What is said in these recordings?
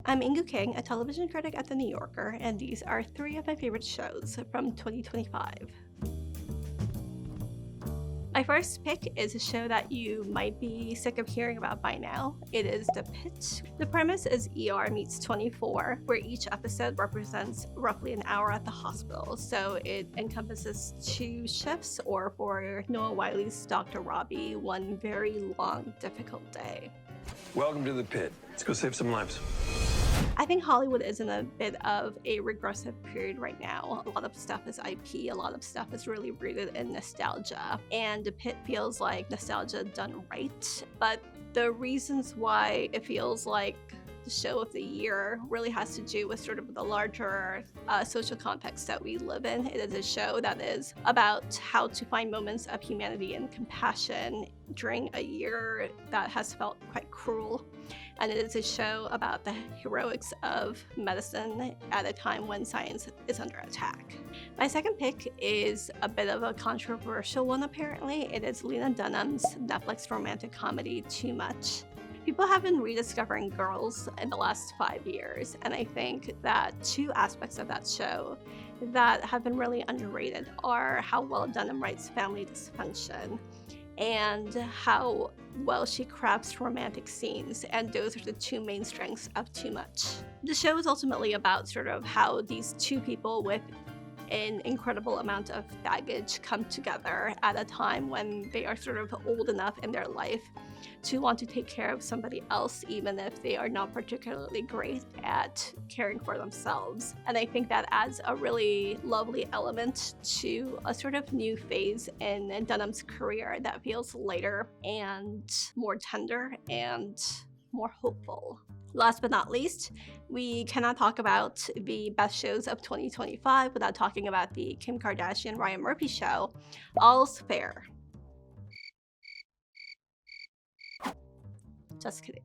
I'm Inkoo Kang, a television critic at The New Yorker, and these are three of my favorite shows from 2025. My first pick is a show that you might be sick of hearing about by now. It is The Pitt. The premise is ER meets 24, where each episode represents roughly an hour at the hospital. So it encompasses two shifts, or for Noah Wiley's Dr. Robbie, one very long, difficult day. Welcome to the Pit. Let's go save some lives. I think Hollywood is in a bit of a regressive period right now. A lot of stuff is IP, a lot of stuff is really rooted in nostalgia, and The Pit feels like nostalgia done right. But the reasons why it feels like the show of the year really has to do with sort of the larger social context that we live in. It is a show that is about how to find moments of humanity and compassion during a year that has felt quite cruel. And it is a show about the heroics of medicine at a time when science is under attack. My second pick is a bit of a controversial one, apparently. It is Lena Dunham's Netflix romantic comedy, Too Much. People have been rediscovering Girls in the last 5 years, and I think that two aspects of that show that have been really underrated are how well Dunham writes family dysfunction and how well she crafts romantic scenes, and those are the two main strengths of Too Much. The show is ultimately about sort of how these two people with an incredible amount of baggage come together at a time when they are sort of old enough in their life to want to take care of somebody else, even if they are not particularly great at caring for themselves. And I think that adds a really lovely element to a sort of new phase in Dunham's career that feels lighter and more tender and more hopeful. Last but not least, we cannot talk about the best shows of 2025 without talking about the Kim Kardashian-Ryan Murphy show, All's Fair. Just kidding.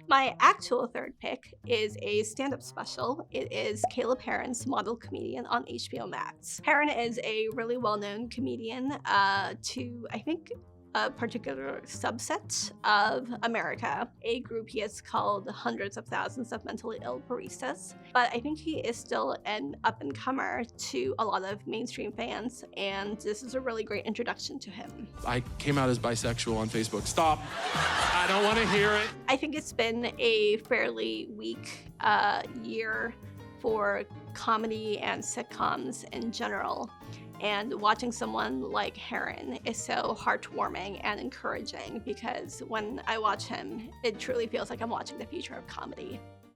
My actual third pick is a stand-up special. It is Caleb Heron's Model Comedian on HBO Max. Heron is a really well-known comedian to, I think, a particular subset of America, a group he has called hundreds of thousands of mentally ill baristas. But I think he is still an up-and-comer to a lot of mainstream fans, and this is a really great introduction to him. I came out as bisexual on Facebook. Stop. I don't want to hear it. I think it's been a fairly weak year for comedy and sitcoms in general. And watching someone like Heron is so heartwarming and encouraging, because when I watch him, it truly feels like I'm watching the future of comedy.